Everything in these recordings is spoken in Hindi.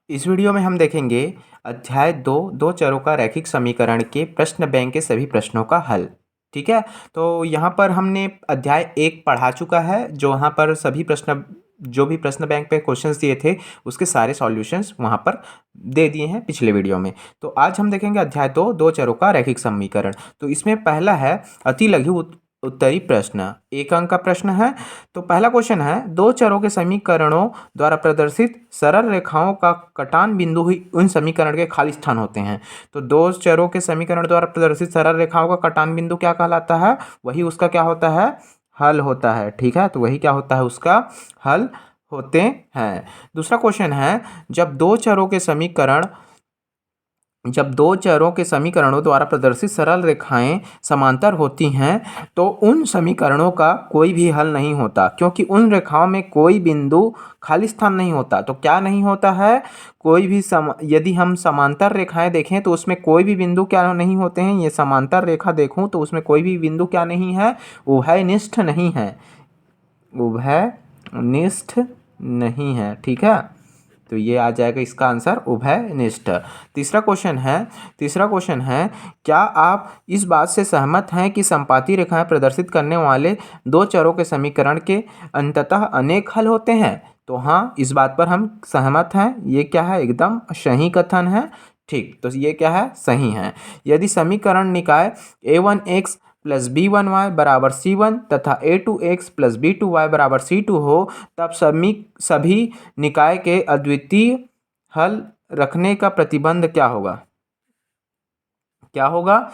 इस वीडियो में हम देखेंगे अध्याय दो चरों का रैखिक समीकरण के प्रश्न बैंक के सभी प्रश्नों का हल। ठीक है, तो यहाँ पर हमने अध्याय 1 पढ़ा चुका है, जो वहाँ पर सभी प्रश्न जो भी प्रश्न बैंक पे क्वेश्चंस दिए थे उसके सारे सॉल्यूशंस वहाँ पर दे दिए हैं पिछले वीडियो में। तो आज हम देखेंगे अध्याय दो चरों का रैखिक समीकरण। तो इसमें पहला है अति लघु उत्तरी प्रश्न, 1 अंक का प्रश्न है। तो पहला क्वेश्चन है, दो चरों के समीकरणों द्वारा प्रदर्शित सरल रेखाओं का कटान बिंदु ही उन समीकरण के खाली स्थान होते हैं। तो दो चरों के समीकरण द्वारा प्रदर्शित सरल रेखाओं का कटान बिंदु क्या कहलाता है? वही उसका क्या होता है? हल होता है। ठीक है, तो वही क्या होता है? उसका हल होते हैं। दूसरा क्वेश्चन है, जब दो चरों के समीकरणों द्वारा प्रदर्शित सरल रेखाएं समांतर होती हैं तो उन समीकरणों का कोई भी हल नहीं होता, क्योंकि उन रेखाओं में कोई बिंदु खाली स्थान नहीं होता। तो क्या नहीं होता है? कोई भी यदि हम समांतर रेखाएं देखें तो उसमें कोई भी बिंदु क्या नहीं होते हैं। ये समांतर रेखा देखूं तो उसमें कोई भी बिंदु क्या नहीं है? उभयनिष्ठ नहीं है, उभयनिष्ठ नहीं है। ठीक है, तो ये आ जाएगा इसका आंसर उभयनिष्ठ। तीसरा क्वेश्चन है, क्या आप इस बात से सहमत हैं कि समपाती रेखाएं प्रदर्शित करने वाले दो चरों के समीकरण के अंततः अनेक हल होते हैं? तो हाँ, इस बात पर हम सहमत हैं। ये क्या है? एकदम सही कथन है। ठीक, तो ये क्या है? सही है। यदि समीकरण निकाय a1x प्लस b1y बराबर c1 तथा a2x प्लस b2y बराबर c2 हो, तब सभी निकाय के अद्वितीय हल रखने का प्रतिबंध क्या होगा? क्या होगा?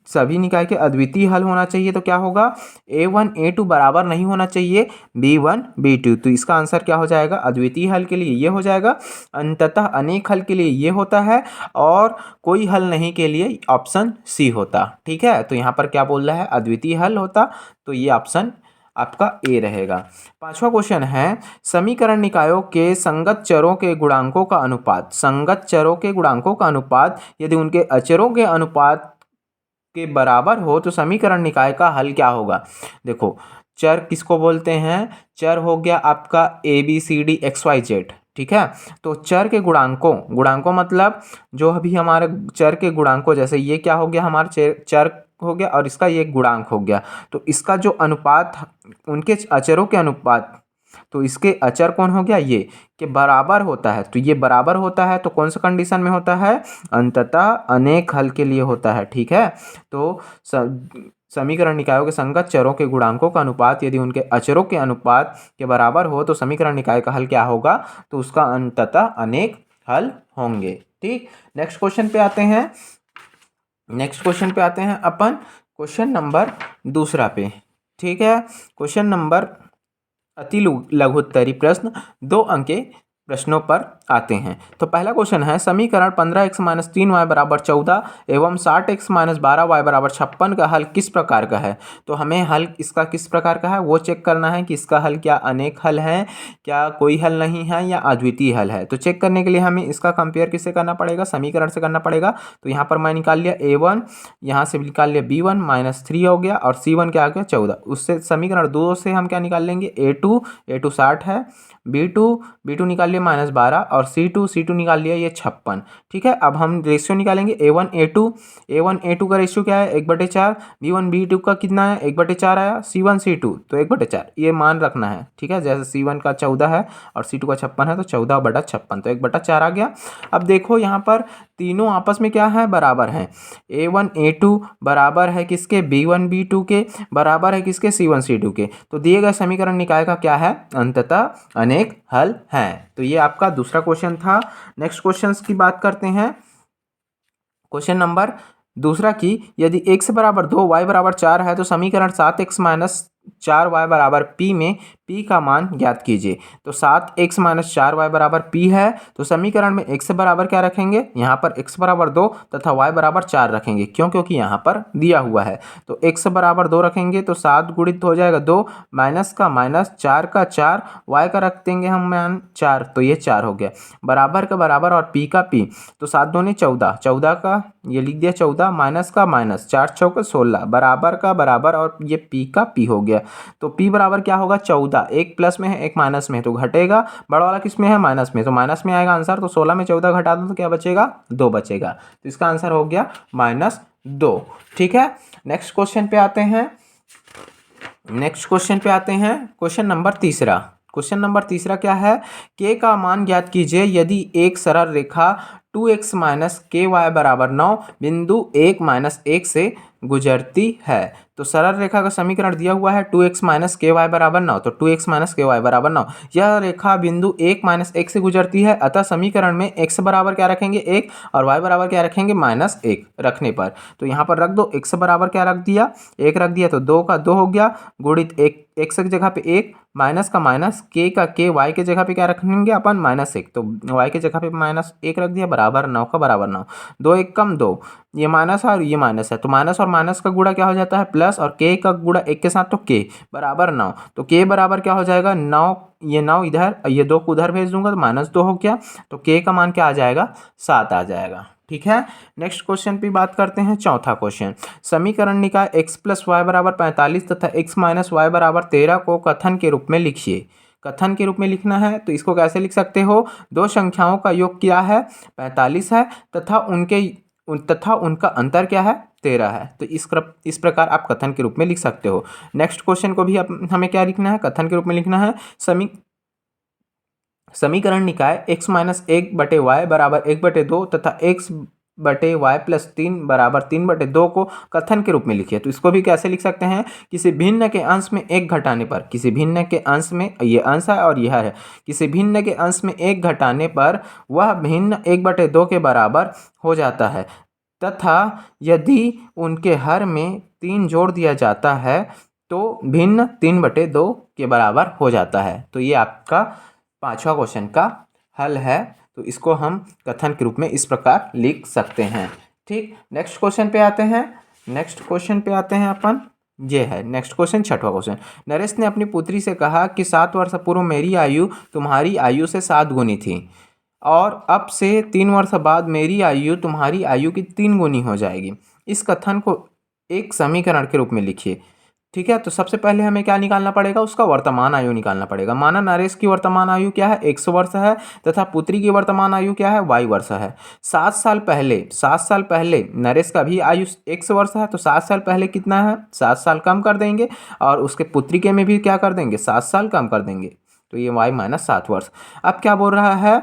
सभी निकाय के अद्वितीय हल होना चाहिए। तो क्या होगा? a1 a2 बराबर नहीं होना चाहिए b1 b2। तो इसका आंसर क्या हो जाएगा? अद्वितीय हल के लिए ये हो जाएगा, अंततः अनेक हल के लिए ये होता है, और कोई हल नहीं के लिए ऑप्शन सी होता। ठीक है, तो यहाँ पर क्या बोल रहा है? अद्वितीय हल होता, तो ये ऑप्शन आपका ए रहेगा। पांचवा क्वेश्चन है, समीकरण निकायों के संगत चरों के गुणांकों का अनुपात यदि उनके अचरों के अनुपात के बराबर हो तो समीकरण निकाय का हल क्या होगा? देखो, चर किसको बोलते हैं? चर हो गया आपका A B C D X Y Z. ठीक है, तो चर के गुणांकों मतलब जो अभी हमारे चर के गुणांकों, जैसे ये क्या हो गया? हमारा चर हो गया और इसका ये गुणांक हो गया। तो इसका जो अनुपात, उनके अचरों के अनुपात, तो इसके अचर कौन हो गया? ये के बराबर होता है। तो ये बराबर होता है तो कौन सा कंडीशन में होता है? अंततः अनेक हल के लिए होता है। ठीक है, तो समीकरण निकायों के संगत चरों के गुणांकों का अनुपात यदि उनके अचरों के अनुपात के बराबर हो तो समीकरण निकाय का हल क्या होगा? तो उसका अंततः अनेक हल होंगे। ठीक, नेक्स्ट क्वेश्चन पे आते हैं अपन क्वेश्चन नंबर दूसरा पे। ठीक है, क्वेश्चन नंबर अति लघुत्तरी प्रश्न, 2 अंक के प्रश्नों पर आते हैं। तो पहला क्वेश्चन है, समीकरण 15x माइनस 3y बराबर 14 एवं 60x माइनस 12y बराबर 56 का हल किस प्रकार का है? तो हमें हल इसका किस प्रकार का है वो चेक करना है कि इसका हल क्या अनेक हल है, क्या कोई हल नहीं है, या अद्वितीय हल है। तो चेक करने के लिए हमें इसका कंपेयर किससे करना पड़ेगा? समीकरण से करना पड़ेगा। तो यहाँ पर मैं निकाल लिया a1, यहाँ से निकाल लिया b1 माइनस 3 हो गया, और c1 क्या आ गया? 14। उससे समीकरण 2 से हम क्या निकाल लेंगे? a2 60 है, b2 निकाल लिया माइनस 12, और c2 निकाल लिया ये 56। ठीक है, अब हम रेशियो निकालेंगे a1 a2 का रेशियो क्या है? 1/4। b1 b2 का कितना है? 1/4 आया। c1 c2 तो 1/4 ये मान रखना है। ठीक है, जैसे c1 का 14 है और c2 का 56 है तो 14/56, तो 1/4 आ गया। अब देखो यहाँ पर तीनों आपस में क्या है? बराबर है। a1 a2 बराबर है किसके? b1 b2 के। बराबर है किसके? c1 c2 के। तो दिए गए समीकरण निकाय का क्या है? अंततः अनेक हल हैं। तो ये आपका दूसरा क्वेश्चन था। नेक्स्ट क्वेश्चन की बात करते हैं। क्वेश्चन नंबर दूसरा की, यदि x बराबर 2 y बराबर 4 है तो समीकरण 7x माइनस 4y बराबर p में p का मान ज्ञात कीजिए। तो 7x माइनस 4y बराबर p है, तो समीकरण में x बराबर क्या रखेंगे? यहाँ पर x बराबर 2 तथा y बराबर 4 रखेंगे। क्यों? क्योंकि यहाँ पर दिया हुआ है। तो x बराबर 2 रखेंगे तो 7 गुणित हो जाएगा 2, माइनस का माइनस, 4 का 4, y का रख देंगे हम मान 4, तो ये 4 हो गया। बराबर का बराबर और p का p, तो 7 दूनी 14, 14 का ये लिख दिया 14, माइनस का माइनस, 4 चौके 16, बराबर का बराबर और ये p का p हो गया। तो p बराबर क्या होगा? 14। घटेगा, एक प्लस में है एक माइनस में है तो घटेगा, बड़ा वाला किस में है माइनस में, तो माइनस में आएगा आंसर। तो 16 में 14 घटा दो तो क्या बचेगा 2 बचेगा, तो इसका आंसर हो गया -2। ठीक है, नेक्स्ट क्वेश्चन पे आते हैं। क्वेश्चन नंबर तीसरा। क्वेश्चन नंबर तीसरा क्या है, के का मान ज्ञात कीजिए यदि एक सरल रेखा 2x माइनस के वाई बराबर 9 बिंदु 1 माइनस 1 से गुजरती है। तो सरल रेखा का समीकरण दिया हुआ है 2x माइनस के वाई बराबर 9, तो 2x माइनस के वाई बराबर 9, यह रेखा बिंदु 1 माइनस 1 से गुजरती है। अतः समीकरण में x बराबर क्या रखेंगे 1 और y बराबर क्या रखेंगे -1 रखने पर, तो यहाँ पर रख दो, x बराबर क्या रख दिया 1 रख दिया, तो 2 का 2 हो गया, गुणित एक x की जगह पे 1, माइनस का माइनस, के का के, y के जगह पे क्या रखेंगे अपन -1, तो y की जगह पे -1 रख दिया, बराबर 9 का बराबर 9, 2 1 कम 2, ये माइनस है और ये माइनस है, तो माइनस और माइनस का गुणा क्या हो जाता है प्लस, और के का गुणा 1 के साथ, तो के बराबर 9, तो के बराबर क्या हो जाएगा 9, ये 9 इधर, ये 2 को उधर भेज दूंगा तो -2 हो गया, तो के का मान क्या आ जाएगा 7 आ जाएगा। ठीक है, नेक्स्ट क्वेश्चन पे बात करते हैं। चौथा क्वेश्चन, समीकरण निकाय x प्लस वाई बराबर 45 तथा x माइनस वाई बराबर 13 को कथन के रूप में लिखिए। कथन के रूप में लिखना है तो इसको कैसे लिख सकते हो, दो संख्याओं का योग क्या है 45 है तथा उनका अंतर क्या है 13 है, तो इस प्रकार आप कथन के रूप में लिख सकते हो। नेक्स्ट क्वेश्चन को भी हमें क्या लिखना है, कथन के रूप में लिखना है। समीकरण निकाय x माइनस 1/y बराबर 1/2 तथा x/y प्लस 3 बराबर 3/2 को कथन के रूप में लिखिए। तो इसको भी कैसे लिख सकते हैं, किसी भिन्न के अंश में 1 घटाने पर, किसी भिन्न के अंश में, ये अंश है और यह है, किसी भिन्न के अंश में 1 घटाने पर वह भिन्न 1/2 के बराबर हो जाता है तथा यदि उनके हर में 3 जोड़ दिया जाता है तो भिन्न 3/2 के बराबर हो जाता है। तो ये आपका पांचवा क्वेश्चन का हल है, तो इसको हम कथन के रूप में इस प्रकार लिख सकते हैं। ठीक, नेक्स्ट क्वेश्चन पे आते हैं अपन, ये है नेक्स्ट क्वेश्चन, छठवां क्वेश्चन। नरेश ने अपनी पुत्री से कहा कि 7 वर्ष पूर्व मेरी आयु तुम्हारी आयु से 7 गुनी थी और अब से 3 वर्ष बाद मेरी आयु तुम्हारी आयु की 3 गुनी हो जाएगी। इस कथन को एक समीकरण के रूप में लिखिए। ठीक है, तो सबसे पहले हमें क्या निकालना पड़ेगा, उसका वर्तमान आयु निकालना पड़ेगा। माना नरेश की वर्तमान आयु क्या है 100 वर्ष है तथा पुत्री की वर्तमान आयु क्या है y वर्ष है। 7 साल पहले नरेश का भी आयु 100 वर्ष है, तो 7 साल पहले कितना है 7 साल कम कर देंगे और उसके पुत्री के में भी क्या कर देंगे 7 साल कम कर देंगे, तो ये y माइनस 7 वर्ष। अब क्या बोल रहा है,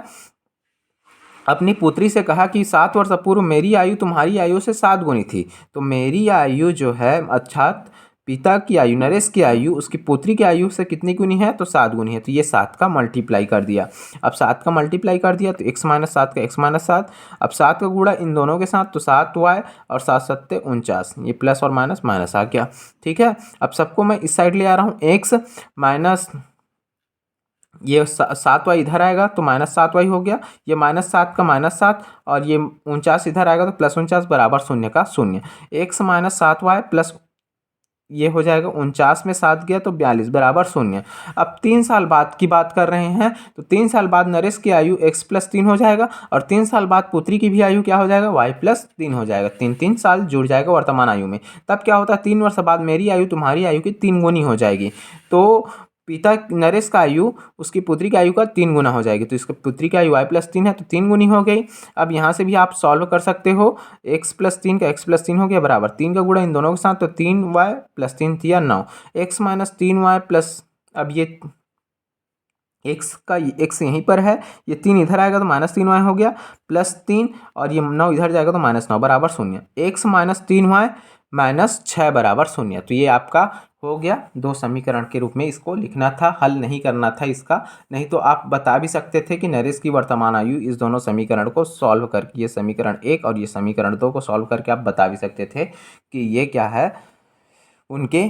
अपनी पुत्री से कहा कि 7 वर्ष पूर्व मेरी आयु तुम्हारी आयु से 7 गुनी थी, तो मेरी आयु जो है अर्थात पिता की आयु, नरेश की आयु उसकी पुत्री की आयु से कितनी गुनी है तो 7 गुनी है, तो ये 7 का मल्टीप्लाई कर दिया। अब 7 का मल्टीप्लाई कर दिया तो x माइनस 7 का x माइनस 7, अब 7 का गुणा इन दोनों के साथ तो 7y और 7 सत्ते 49, ये प्लस और माइनस माइनस आ गया। ठीक है, अब सबको मैं इस साइड ले आ रहा हूँ, x माइनस ये 7y इधर आएगा तो -7y हो गया, ये -7 का -7 और ये 49 इधर आएगा तो +49 बराबर 0 का 0, x माइनस 7y प्लस ये हो जाएगा 49 में 7 गया तो 42 बराबर 0। अब 3 साल बाद की बात कर रहे हैं, तो 3 साल बाद नरेश की आयु x प्लस 3 हो जाएगा और 3 साल बाद पुत्री की भी आयु क्या हो जाएगा y प्लस 3 हो जाएगा, 3 साल जुड़ जाएगा वर्तमान आयु में। तब क्या होता है 3 वर्ष बाद मेरी आयु तुम्हारी आयु की 3 गुनी हो जाएगी, तो पिता नरेश का आयु उसकी पुत्री की आयु का 3 गुना हो जाएगी, तो इसका पुत्री की आयु y प्लस 3 है तो 3 गुनी हो गई। अब यहाँ से भी आप सॉल्व कर सकते हो, x प्लस 3 का x प्लस 3 हो गया बराबर 3 का गुणा इन दोनों के साथ तो 3y प्लस 3 दिया 9, x माइनस 3y प्लस, अब ये x का x यहीं पर है, ये 3 इधर आएगा तो -3y हो गया प्लस 3 और ये 9 इधर जाएगा तो -9 बराबर 0, x माइनस 3y माइनस 6 बराबर 0। तो ये आपका हो गया, दो समीकरण के रूप में इसको लिखना था, हल नहीं करना था इसका, नहीं तो आप बता भी सकते थे कि नरेश की वर्तमान आयु इस दोनों समीकरण को सॉल्व करके, ये समीकरण 1 और ये समीकरण 2 को सॉल्व करके आप बता भी सकते थे कि ये क्या है, उनके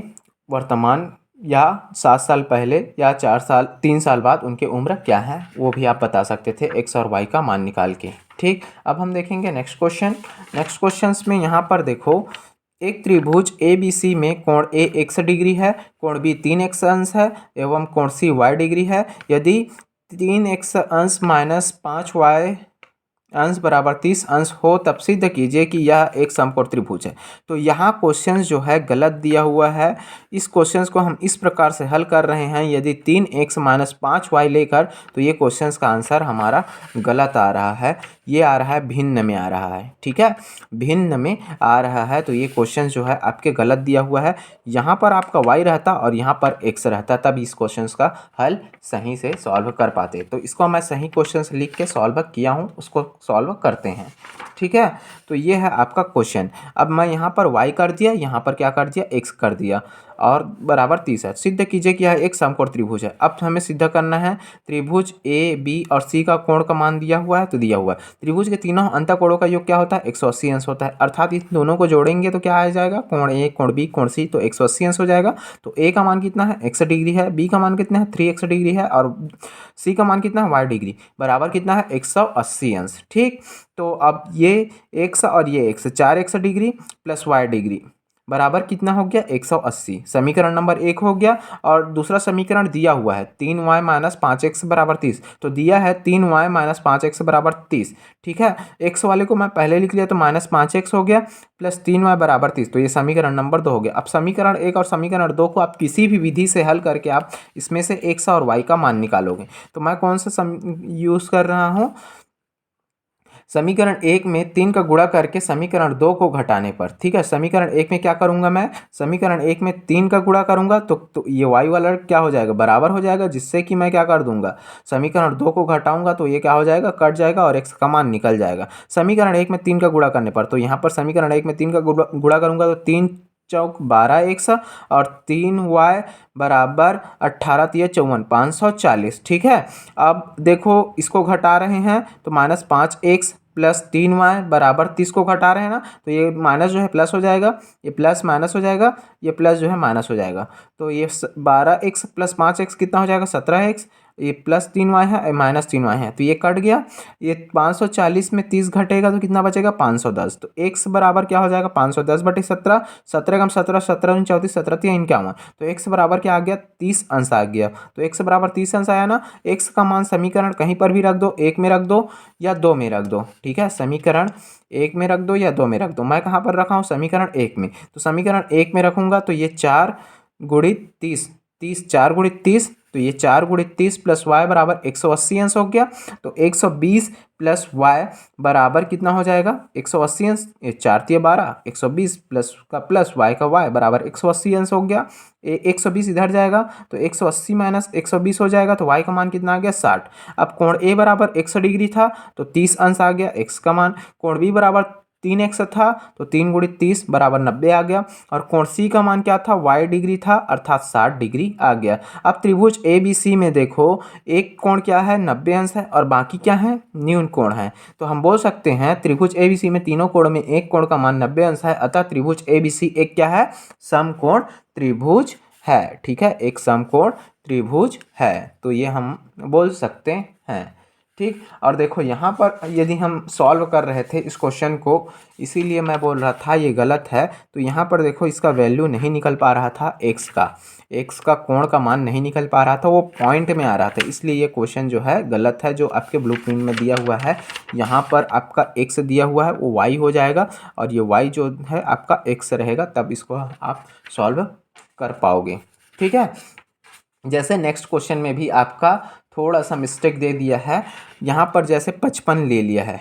वर्तमान या 7 साल पहले या 3 साल बाद उनकी उम्र क्या है वो भी आप बता सकते थे x और y का मान निकाल के। ठीक, अब हम देखेंगे नेक्स्ट क्वेश्चन में यहाँ पर देखो, एक त्रिभुज ABC में कोण A x डिग्री है, कोण B 3x अंश है एवं कोण C y डिग्री है। यदि 3x अंश माइनस 5y अंश बराबर 30 अंश हो तब सिद्ध कीजिए कि यह एक समकोण त्रिभुज है। तो यहाँ क्वेश्चन जो है गलत दिया हुआ है। इस क्वेश्चन को हम इस प्रकार से हल कर रहे हैं, यदि 3x माइनस 5y लेकर, तो ये क्वेश्चन का आंसर हमारा गलत आ रहा है। ये आ रहा है भिन्न में आ रहा है, ठीक है, भिन्न में आ रहा है। तो ये क्वेश्चन जो है आपके गलत दिया हुआ है। यहाँ पर आपका y रहता और यहाँ पर x रहता, तब इस क्वेश्चन का हल सही से सॉल्व कर पाते। तो इसको मैं सही क्वेश्चन लिख के सॉल्व किया हूँ, उसको सॉल्व करते हैं, ठीक है। तो ये है आपका क्वेश्चन। अब मैं यहाँ पर y कर दिया, यहाँ पर क्या कर दिया, x कर दिया और बराबर 30 है। सिद्ध कीजिए कि यह एक समकोण त्रिभुज है। अब हमें सिद्ध करना है त्रिभुज ए बी और सी का कोण का मान दिया हुआ है, तो दिया हुआ है त्रिभुज के तीनों अंतःकोणों का योग क्या होता है, 180 अंश होता है। अर्थात इन दोनों को जोड़ेंगे तो क्या आ जाएगा, कोण ए कोण बी कोण सी, तो 180 अंश हो जाएगा। तो ए का मान कितना है, x डिग्री है, बी का मान कितना है 3x डिग्री है और सी का मान कितना है y डिग्री, बराबर कितना है 180 अंश, ठीक। तो अब ये x और ये x 4x degree plus y degree बराबर कितना हो गया 180। समीकरण नंबर 1 हो गया। और दूसरा समीकरण दिया हुआ है 3y माइनस 5x बराबर 30, तो दिया है 3y माइनस 5x बराबर 30, ठीक है। x वाले को मैं पहले लिख लिया तो माइनस 5x हो गया प्लस 3y बराबर 30, तो ये समीकरण नंबर 2 हो गया। अब समीकरण 1 और समीकरण 2 को आप किसी भी विधि से हल करके आप इसमें से x और y का मान निकालोगे। तो मैं कौन सा यूज़ कर रहा हूँ, समीकरण 1 में 3 का गुणा करके समीकरण 2 को घटाने पर, ठीक है। समीकरण 1 में क्या करूंगा मैं, समीकरण 1 में 3 का गुणा करूंगा तो ये y वाला क्या हो जाएगा, बराबर हो जाएगा, जिससे कि मैं क्या कर दूंगा, समीकरण 2 को घटाऊंगा तो ये क्या हो जाएगा, कट जाएगा और x का मान निकल जाएगा। समीकरण 1 में 3 का गुणा करने पर, तो यहाँ पर समीकरण 1 में 3 का गुणा करूंगा तो 3 चौक 12x और 3y बराबर 18 तिया 54 540, ठीक है। अब देखो इसको घटा रहे हैं तो माइनस 5x प्लस 3y बराबर 30 को घटा रहे हैं ना, तो ये माइनस जो है प्लस हो जाएगा, ये प्लस माइनस हो जाएगा, ये प्लस जो है माइनस हो जाएगा। तो ये 12x प्लस 5x कितना हो जाएगा 17x, ये प्लस 3y है माइनस 3y है, तो ये कट गया। ये 540 में 30 घटेगा तो कितना बचेगा 510, तो x बराबर क्या हो जाएगा 510 बटे 17, 17 कम 17 17 34 17 3 51, तो x बराबर क्या आ गया 30 अंश आ गया। तो x बराबर 30 अंश आया ना, x का मान समीकरण कहीं पर भी रख दो, 1 में रख दो या 2 में रख दो, ठीक है। समीकरण 1 में रख दो या 2 में रख दो, मैं कहाँ पर रखा हूँ समीकरण 1 में, तो समीकरण 1 में रखूँगा तो ये 4 गुणित 30, 30 4 गुणित 30, तो ये 4 गुणित 30 प्लस y बराबर 180 अंश हो गया। तो 120 प्लस y बराबर कितना हो जाएगा 180 अंश, ये 4 तिया 12, 120 प्लस का प्लस y का y बराबर 180 अंश हो गया। 120 इधर जाएगा तो 180 माइनस 120 हो जाएगा, तो y का मान कितना आ गया 60। अब कोण a बराबर 100 डिग्री था तो 30 अंश आ गया x का मान। कोण b बराबर 3x था तो 3 गुणित 30 बराबर 90 आ गया। और कोण C का मान क्या था y डिग्री था, अर्थात 60 डिग्री आ गया। अब त्रिभुज ABC में देखो एक कोण क्या है 90 अंश है और बाकी क्या है न्यून कोण है। तो हम बोल सकते हैं त्रिभुज ABC में तीनों कोण में एक कोण का मान 90 अंश है, अतः त्रिभुज ABC एक क्या है समकोण त्रिभुज है, ठीक है, एक समकोण त्रिभुज है। तो ये हम बोल सकते हैं, ठीक। और देखो यहाँ पर यदि हम सॉल्व कर रहे थे इस क्वेश्चन को, इसीलिए मैं बोल रहा था ये गलत है। तो यहाँ पर देखो इसका वैल्यू नहीं निकल पा रहा था, एक्स का कोण का मान नहीं निकल पा रहा था, वो पॉइंट में आ रहा था, इसलिए ये क्वेश्चन जो है गलत है। जो आपके ब्लूप्रिंट में दिया हुआ है यहाँ पर आपका एक्स दिया हुआ है वो वाई हो जाएगा और ये वाई जो है आपका एक्स रहेगा, तब इसको आप सॉल्व कर पाओगे, ठीक है। जैसे नेक्स्ट क्वेश्चन में भी आपका थोड़ा सा मिस्टेक दे दिया है, यहाँ पर जैसे 55 ले लिया है,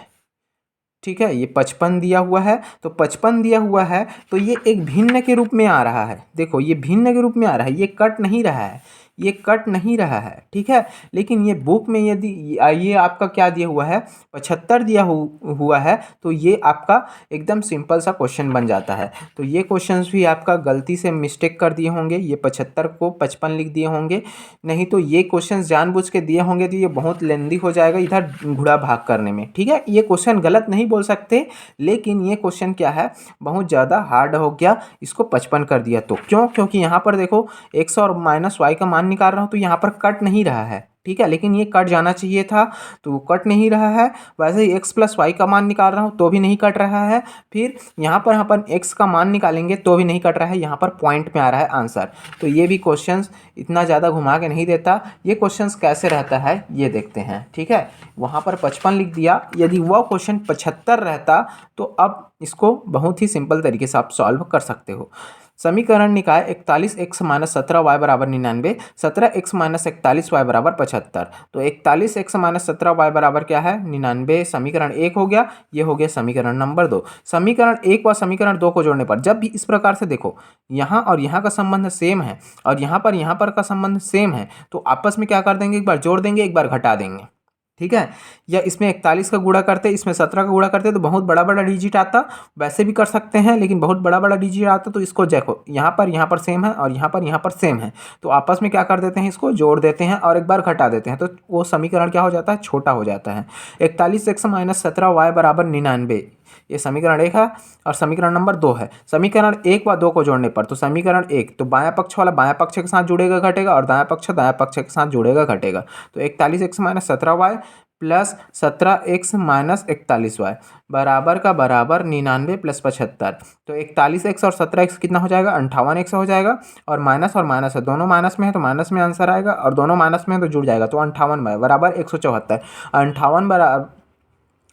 ठीक है, ये 55 दिया हुआ है, तो 55 दिया हुआ है तो ये एक भिन्न के रूप में आ रहा है। देखो ये भिन्न के रूप में आ रहा है, ये कट नहीं रहा है, ये कट नहीं रहा है, ठीक है। लेकिन ये बुक में यदि ये आपका क्या दिया हुआ है 75 दिया हुआ है, तो ये आपका एकदम सिंपल सा क्वेश्चन बन जाता है। तो ये क्वेश्चंस भी आपका गलती से मिस्टेक कर दिए होंगे, ये 75 को 55 लिख दिए होंगे, नहीं तो ये क्वेश्चन जानबूझ के दिए होंगे तो ये बहुत लेंदी हो जाएगा इधर गुणा भाग करने में, ठीक है। ये क्वेश्चन गलत नहीं बोल सकते, लेकिन ये क्वेश्चन क्या है बहुत ज़्यादा हार्ड हो गया, इसको 55 कर दिया। तो क्यों, क्योंकि यहाँ पर देखो x और माइनस y का मान निकाल रहा हूँ तो यहाँ पर कट नहीं रहा है, ठीक है, लेकिन ये कट जाना चाहिए था तो वो कट नहीं रहा है। वैसे ही x प्लस वाई का मान निकाल रहा हूँ तो भी नहीं कट रहा है। फिर यहाँ पर अपन x का मान निकालेंगे तो भी नहीं कट रहा है, यहाँ पर पॉइंट में आ रहा है आंसर। तो ये भी क्वेश्चंस इतना ज़्यादा घुमा के नहीं देता। ये क्वेश्चंस कैसे रहता है ये देखते हैं। ठीक है, वहाँ पर 55 लिख दिया, यदि वह क्वेश्चन 75 रहता तो अब इसको बहुत ही सिंपल तरीके से आप सॉल्व कर सकते हो। समीकरण निकाय 41x माइनस 17y बराबर 99, 17x माइनस 41y बराबर 75। तो 41x माइनस 17y बराबर क्या है 99। समीकरण 1 हो गया, ये हो गया समीकरण नंबर 2। समीकरण 1 व समीकरण 2 को जोड़ने पर जब भी इस प्रकार से देखो, यहाँ और यहाँ का संबंध सेम है और यहाँ पर का संबंध सेम है, तो आपस में क्या कर देंगे, एक बार जोड़ देंगे एक बार घटा देंगे। ठीक है, या इसमें 41 का गुणा करते, इसमें 17 का गुणा करते तो बहुत बड़ा बड़ा डिजिट आता। वैसे भी कर सकते हैं लेकिन बहुत बड़ा बड़ा डिजिट आता, तो इसको देखो यहाँ पर सेम है और यहाँ पर सेम है, तो आपस में क्या कर देते हैं, इसको जोड़ देते हैं और एक बार घटा देते हैं, तो वो समीकरण क्या हो जाता है, छोटा हो जाता है। 41x माइनस 17y बराबर 99, ये समीकरण 1 है और समीकरण नंबर 2 है। समीकरण 1 व 2 को जोड़ने पर, तो समीकरण 1 तो बायां पक्ष वाला बायां पक्ष के साथ जुड़ेगा घटेगा और दायां पक्ष के साथ जुड़ेगा घटेगा। तो 41x minus 17y plus 17x minus 41y बराबर का बराबर 99 प्लस 75। तो 41x और 17x कितना हो जाएगा, 58x हो जाएगा। और माइनस है, दोनों माइनस में है तो माइनस में आंसर आएगा और दोनों माइनस में है तो जुड़ जाएगा, तो 58 बराबर 174। 58 बराबर,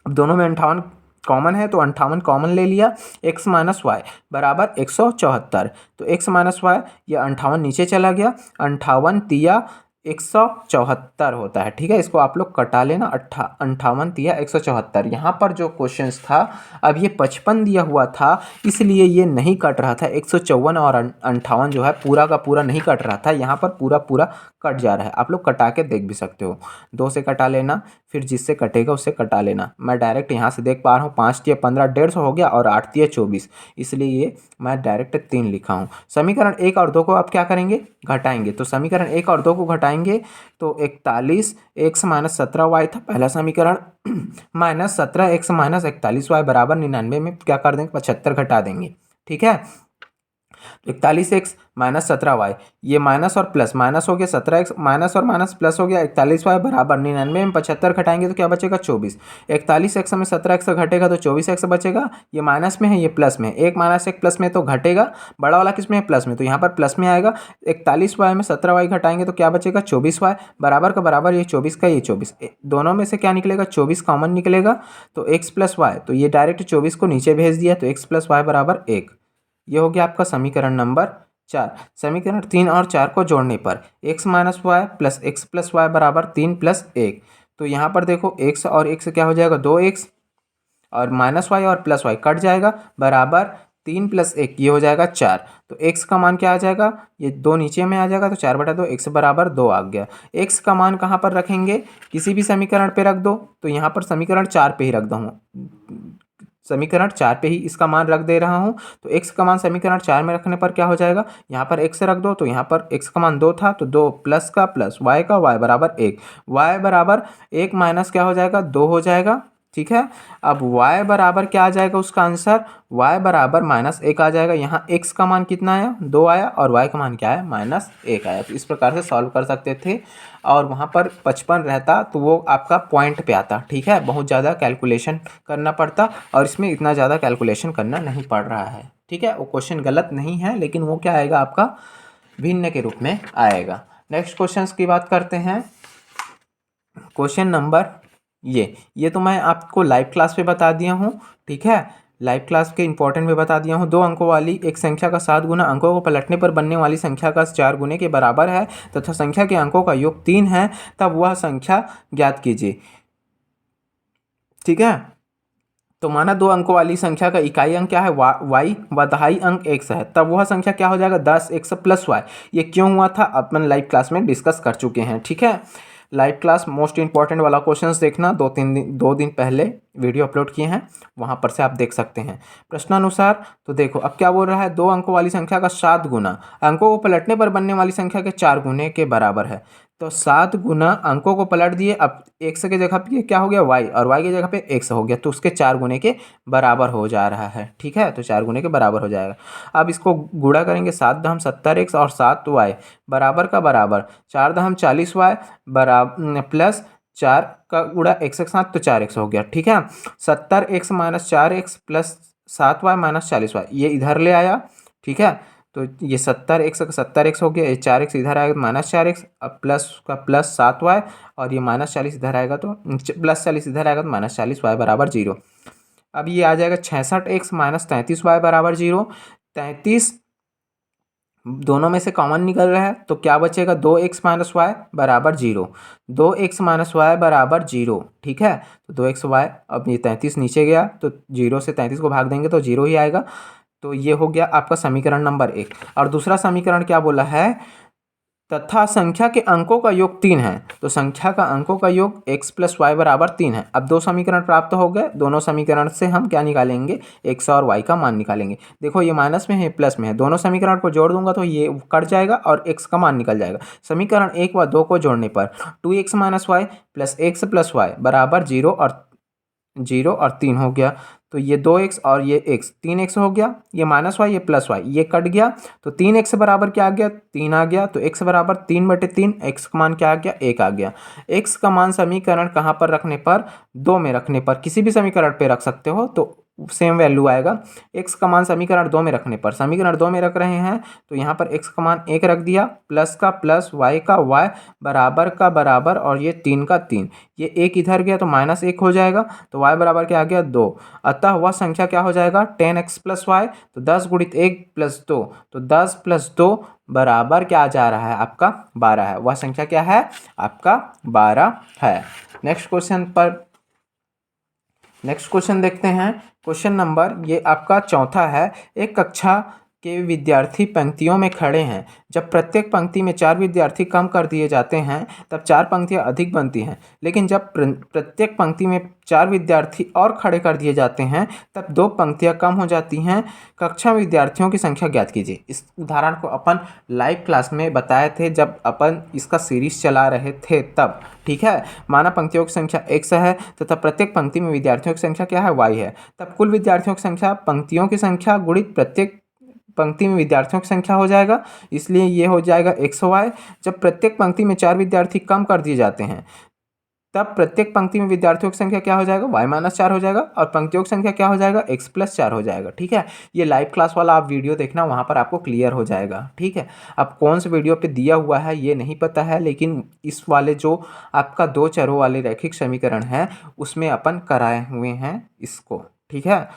दोनों में 58 कॉमन है तो 58 कॉमन ले लिया। x माइनस वाई बराबर 174। तो x माइनस वाई, ये 58 नीचे चला गया, 58 तिया 174 होता है। ठीक है, इसको आप लोग कटा लेना, 58 तिया 174। यहाँ पर जो क्वेश्चंस था, अब ये 55 दिया हुआ था इसलिए ये नहीं कट रहा था। 154 और 58 जो है पूरा का पूरा नहीं कट रहा था, यहाँ पर पूरा पूरा कट जा रहा है। आप लोग कटा के देख भी सकते हो, 2 से कटा लेना, फिर जिससे कटेगा उससे कटा लेना। मैं डायरेक्ट यहाँ से देख पा रहा हूँ, 5 तिया 15 150 हो गया और 8 तिया 24, इसलिए ये मैं डायरेक्ट 3 लिखा हूँ। समीकरण 1 और 2 को आप क्या करेंगे, घटाएंगे। तो समीकरण 1 और 2 को घटाएंगे तो 41x माइनस 17y था पहला समीकरण, माइनस 17x माइनस 41y बराबर 99 में क्या कर देंगे, 75 घटा देंगे। ठीक है, 41x माइनस 17y, ये माइनस और प्लस, माइनस हो गया 17x, माइनस और माइनस प्लस हो गया 41y बराबर 99 में 75 घटाएंगे तो क्या बचेगा 24। 41x में 17x घटेगा तो 24x बचेगा। ये माइनस में है ये प्लस में, एक माइनस एक प्लस में तो घटेगा, बड़ा वाला किस में है, प्लस में, तो यहाँ पर प्लस में आएगा। 41y में 17y घटाएंगे तो क्या बचेगा 24y बराबर का बराबर ये 24 का ये 24, दोनों में से क्या निकलेगा 24 कॉमन निकलेगा, तो x प्लस वाई, तो ये डायरेक्ट 24 को नीचे भेज दिया तो x प्लस वाई बराबर 1। ये हो गया आपका समीकरण नंबर 4। समीकरण 3 और 4 को जोड़ने पर x minus Y plus X plus Y बराबर 3 प्लस 1। तो यहाँ पर देखो x और x क्या हो जाएगा 2x और माइनस वाई और प्लस वाई कट जाएगा, बराबर 3 प्लस 1, ये हो जाएगा 4। तो x का मान क्या आ जाएगा, ये 2 नीचे में आ जाएगा तो 4/2, x बराबर 2 आ गया। x का मान कहाँ पर रखेंगे, किसी भी समीकरण पे रख दो, तो यहाँ पर समीकरण 4 पे ही रख दूँ, समीकरण 4 पे ही इसका मान रख दे रहा हूँ। तो x का मान समीकरण 4 में रखने पर क्या हो जाएगा, यहाँ पर x रख दो, तो यहाँ पर x का मान 2 था तो 2 प्लस का प्लस y का y बराबर 1, y बराबर 1 माइनस क्या हो जाएगा 2 हो जाएगा। ठीक है, अब y बराबर क्या आ जाएगा, उसका आंसर y बराबर -1 आ जाएगा। यहाँ x का मान कितना आया 2 आया और y का मान क्या है -1 आया। तो इस प्रकार से सॉल्व कर सकते थे और वहाँ पर 55 रहता तो वो आपका पॉइंट पे आता। ठीक है, बहुत ज़्यादा कैलकुलेशन करना पड़ता और इसमें इतना ज़्यादा कैलकुलेशन करना नहीं पड़ रहा है। ठीक है, वो क्वेश्चन गलत नहीं है लेकिन वो क्या आएगा आपका भिन्न के रूप में आएगा। नेक्स्ट क्वेश्चन की बात करते हैं। क्वेश्चन नंबर ये तो मैं आपको लाइव क्लास पे बता दिया हूँ। ठीक है, लाइव क्लास के इंपॉर्टेंट में बता दिया हूँ। 2 अंकों वाली एक संख्या का 7 गुना अंकों को पलटने पर बनने वाली संख्या का 4 गुने के बराबर है तथा संख्या के अंकों का योग 3 है, तब वह संख्या ज्ञात कीजिए। ठीक है, तो माना 2 अंकों वाली संख्या का इकाई अंक क्या है y व दहाई अंक x है, तब वह संख्या क्या हो जाएगा 10x प्लस y। ये क्यों हुआ था अपन लाइव क्लास में डिस्कस कर चुके हैं। ठीक है, लाइव क्लास मोस्ट इंपॉर्टेंट वाला क्वेश्चंस देखना, 2 दिन पहले वीडियो अपलोड किए हैं, वहां पर से आप देख सकते हैं। प्रश्नानुसार तो देखो अब क्या बोल रहा है, 2 अंकों वाली संख्या का 7 गुना अंकों को पलटने पर बनने वाली संख्या के 4 गुने के बराबर है। तो 7 गुना अंकों को पलट दिए, अब x की जगह पे क्या हो गया y, और y की जगह पे x हो गया, तो उसके 4 गुने के बराबर हो जा रहा है। ठीक है, तो 4 गुने के बराबर हो जाएगा। अब इसको गुणा करेंगे, 7 दहम 70x और 7y बराबर का बराबर 4 दहम 40y बराबर प्लस 4 का गुणा x के साथ, तो 4x हो गया। ठीक है, 70x minus 4x plus 7y minus 40y ये इधर ले आया। ठीक है, तो ये 70x हो गया, ये 4x इधर आएगा माइनस 4x, अब प्लस का प्लस 7y, और ये माइनस 40 इधर आएगा तो प्लस 40 इधर आएगा तो माइनस 40y बराबर 0। अब ये आ जाएगा 66x माइनस 33y बराबर 0। 33 दोनों में से कॉमन निकल रहा है, तो क्या बचेगा, 2x माइनस वाई बराबर 0। 2x माइनस वाई बराबर 0। ठीक है, तो 2x वाई, अब ये 33 नीचे गया तो 0 से 33 को भाग देंगे तो 0 ही आएगा। तो ये हो गया आपका समीकरण नंबर 1। और दूसरा समीकरण क्या बोला है, तथा संख्या के अंकों का योग 3 है, तो संख्या का अंकों का योग x प्लस वाई बराबर 3 है। अब दो समीकरण प्राप्त हो गए, दोनों समीकरण से हम क्या निकालेंगे, x और y का मान निकालेंगे। देखो ये माइनस में है, प्लस में है, दोनों समीकरण को जोड़ दूंगा तो ये कट जाएगा और x का मान निकल जाएगा। समीकरण 1 व 2 को जोड़ने पर 2x minus Y plus x plus Y बराबर 0 और 3 हो गया। तो ये 2x और ये x 3x हो गया, ये माइनस वाई ये प्लस वाई ये कट गया, तो 3x बराबर क्या आ गया, 3 आ गया। तो x बराबर 3/3, x का मान क्या आ गया, 1 आ गया। x का मान समीकरण कहाँ पर रखने पर, 2 में रखने पर, किसी भी समीकरण पे रख सकते हो तो सेम वैल्यू आएगा। x का मान समीकरण 2 में रखने पर, समीकरण 2 में रख रहे हैं तो यहाँ पर x का मान 1 रख दिया, प्लस का प्लस, y का y बराबर का बराबर, और ये 3 का 3, ये 1 इधर गया तो माइनस 1 हो जाएगा, तो y बराबर क्या आ गया, 2। अतः वह संख्या क्या हो जाएगा, 10x प्लस वाई, तो 10 गुणित 1 प्लस 2, तो 10 प्लस 2 बराबर क्या आ जा रहा है आपका 12 है। वह संख्या क्या है आपका 12 है। नेक्स्ट क्वेश्चन देखते हैं। क्वेश्चन नंबर ये आपका चौथा है। एक कक्षा के विद्यार्थी पंक्तियों में खड़े हैं। जब प्रत्येक पंक्ति में 4 विद्यार्थी कम कर दिए जाते हैं तब 4 पंक्तियां अधिक बनती हैं, लेकिन जब प्रत्येक पंक्ति में 4 विद्यार्थी और खड़े कर दिए जाते हैं तब 2 पंक्तियां कम हो जाती हैं। कक्षा में विद्यार्थियों की संख्या ज्ञात कीजिए। इस उदाहरण को अपन लाइव क्लास में बताए थे जब अपन इसका सीरीज चला रहे थे तब। ठीक है, माना पंक्तियों की संख्या x है तथा प्रत्येक पंक्ति में विद्यार्थियों की संख्या क्या है, y है। तब कुल विद्यार्थियों की संख्या पंक्तियों की संख्या गुणित प्रत्येक पंक्ति में विद्यार्थियों की संख्या हो जाएगा, इसलिए ये हो जाएगा xy। जब प्रत्येक पंक्ति में 4 विद्यार्थी कम कर दिए जाते हैं तब प्रत्येक पंक्ति में विद्यार्थियों की संख्या क्या हो जाएगा, y माइनस 4 हो जाएगा, और पंक्तियों की संख्या क्या हो जाएगा, x प्लस 4 हो जाएगा। ठीक है, ये लाइव क्लास वाला आप वीडियो देखना, वहाँ पर आपको क्लियर हो जाएगा। ठीक है, अब कौन से वीडियो पे दिया हुआ है ये नहीं पता है, लेकिन इस वाले जो आपका 2 चरों वाले रैखिक समीकरण है उसमें अपन कराए हुए हैं इसको। ठीक है,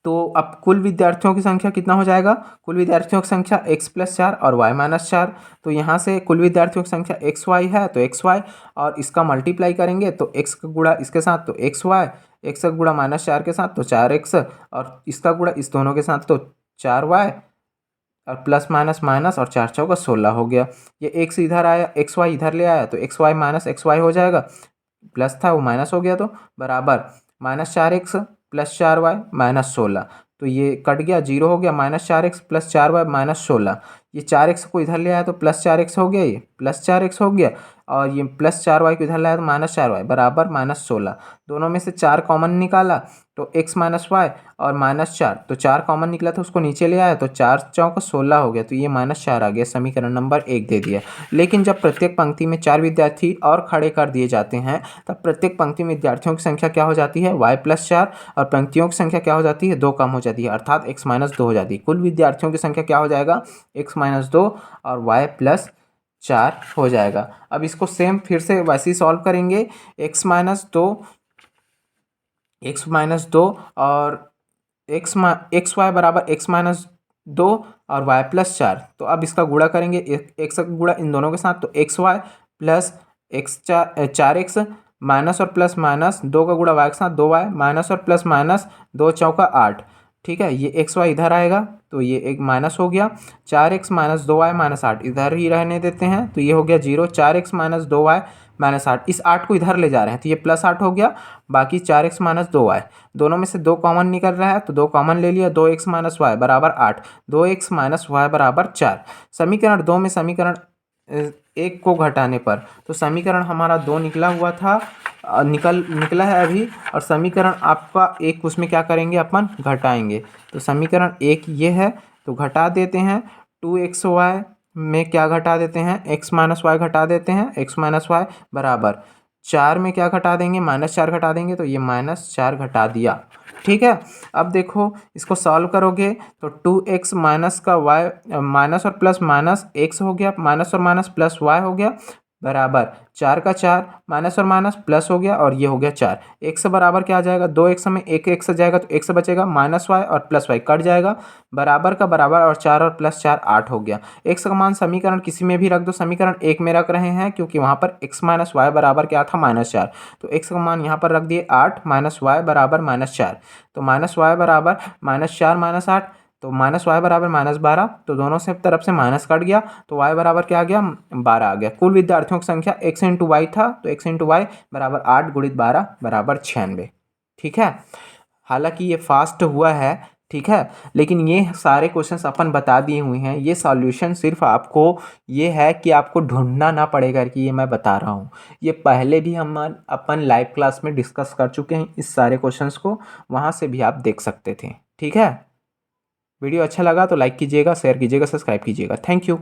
तो अब कुल विद्यार्थियों की संख्या कितना हो जाएगा, कुल विद्यार्थियों की संख्या x प्लस 4 और y माइनस 4। तो यहाँ से कुल विद्यार्थियों की संख्या एक्स वाई है तो एक्स वाई, और इसका मल्टीप्लाई करेंगे तो x का गुणा इसके साथ तो एक्स वाई, एक्स का गुणा माइनस 4 के साथ तो 4x, और इसका गुणा इस दोनों के साथ तो 4y, और प्लस माइनस माइनस, और 4 चौका 16 हो गया। ये x इधर आया, एक्स वाई इधर ले आया तो X Y minus X Y हो जाएगा, प्लस था वो माइनस हो गया तो बराबर -4x प्लस 4y माइनस 16। तो ये कट गया, 0 हो गया, -4x प्लस 4y माइनस 16। ये 4x को इधर ले आया तो +4x हो गया, ये +4x हो गया, और ये +4y को इधर ले आया तो -4y बराबर -16। दोनों में से 4 कॉमन निकाला तो x माइनस वाई और -4, तो 4 कॉमन निकला तो उसको नीचे ले आया तो 4 चौका 16 हो गया, तो ये -4 आ गया, समीकरण नंबर 1 दे दिया। लेकिन जब प्रत्येक पंक्ति में 4 विद्यार्थी और खड़े कर दिए जाते हैं तब प्रत्येक पंक्ति में विद्यार्थियों की संख्या क्या हो जाती है, y प्लस 4, और पंक्तियों की संख्या क्या हो जाती है, 2 कम हो जाती है, अर्थात x माइनस 2 हो जाती है। कुल विद्यार्थियों की संख्या क्या हो जाएगा, x माइनस 2 और y प्लस 4 हो जाएगा। अब इसको सेम फिर से वैसे ही सॉल्व करेंगे, x माइनस 2 और एक्स वाई बराबर x माइनस 2 और y प्लस 4। तो अब इसका गुणा करेंगे, एक्स का गुणा इन दोनों के साथ तो X Y plus X 4x minus और प्लस माइनस 2 का गुणा y के साथ 2y माइनस और प्लस माइनस 2 चौका 8। ठीक है, ये एक्स वाई इधर आएगा तो ये एक माइनस हो गया, 4x माइनस 2y माइनस 8 इधर ही रहने देते हैं तो ये हो गया 0, 4x माइनस 2y माइनस 8, इस 8 को इधर ले जा रहे हैं तो ये प्लस 8 हो गया, बाकी 4x माइनस 2y, दोनों में से 2 कॉमन निकल रहा है तो 2 कॉमन ले लिया, 2x माइनस वाई बराबर 8, 2x माइनस वाई बराबर 4। समीकरण 2 में समीकरण एक को घटाने पर, तो समीकरण हमारा 2 निकला हुआ था, निकला है अभी, और समीकरण आपका एक उसमें क्या करेंगे अपन घटाएंगे। तो समीकरण एक ये है, तो घटा देते हैं 2xy में क्या घटा देते हैं, x माइनस वाई घटा देते हैं, x माइनस वाई बराबर 4 में क्या घटा देंगे, -4 घटा देंगे, तो ये -4 घटा दिया। ठीक है, अब देखो इसको सॉल्व करोगे तो 2x माइनस का y माइनस और प्लस माइनस x हो गया, माइनस और माइनस प्लस y हो गया, बराबर 4 का 4, माइनस और माइनस प्लस हो गया, और ये हो गया 4। x बराबर क्या आ जाएगा, 2x में एक x जाएगा तो x बचेगा, माइनस वाई और प्लस वाई कट जाएगा, बराबर का बराबर, और 4 और प्लस 4 8 हो गया। x का मान समीकरण किसी में भी रख दो, समीकरण एक में रख रहे हैं क्योंकि वहाँ पर x माइनस वाई बराबर क्या था, -4, तो x का मान यहाँ पर रख दिए 8 माइनस वाई बराबर -4, तो माइनस वाई बराबर -4 -8, तो माइनस वाई बराबर -12, तो दोनों से तरफ से माइनस कट गया, तो y बराबर क्या आ गया, 12 आ गया। कुल विद्यार्थियों की संख्या x इंटू वाई था, तो x इंटू वाई बराबर 8 गुणित 12 बराबर 96। ठीक है, हालांकि ये फास्ट हुआ है, ठीक है, लेकिन ये सारे क्वेश्चंस अपन बता दिए हुए हैं। ये सॉल्यूशन सिर्फ आपको ये है कि आपको ढूंढना ना पड़ेगा कि ये मैं बता रहा हूँ, ये पहले भी हम अपन लाइव क्लास में डिस्कस कर चुके हैं इस सारे क्वेश्चंस को, वहाँ से भी आप देख सकते थे। ठीक है, वीडियो अच्छा लगा तो लाइक कीजिएगा, शेयर कीजिएगा, सब्सक्राइब कीजिएगा। Thank you.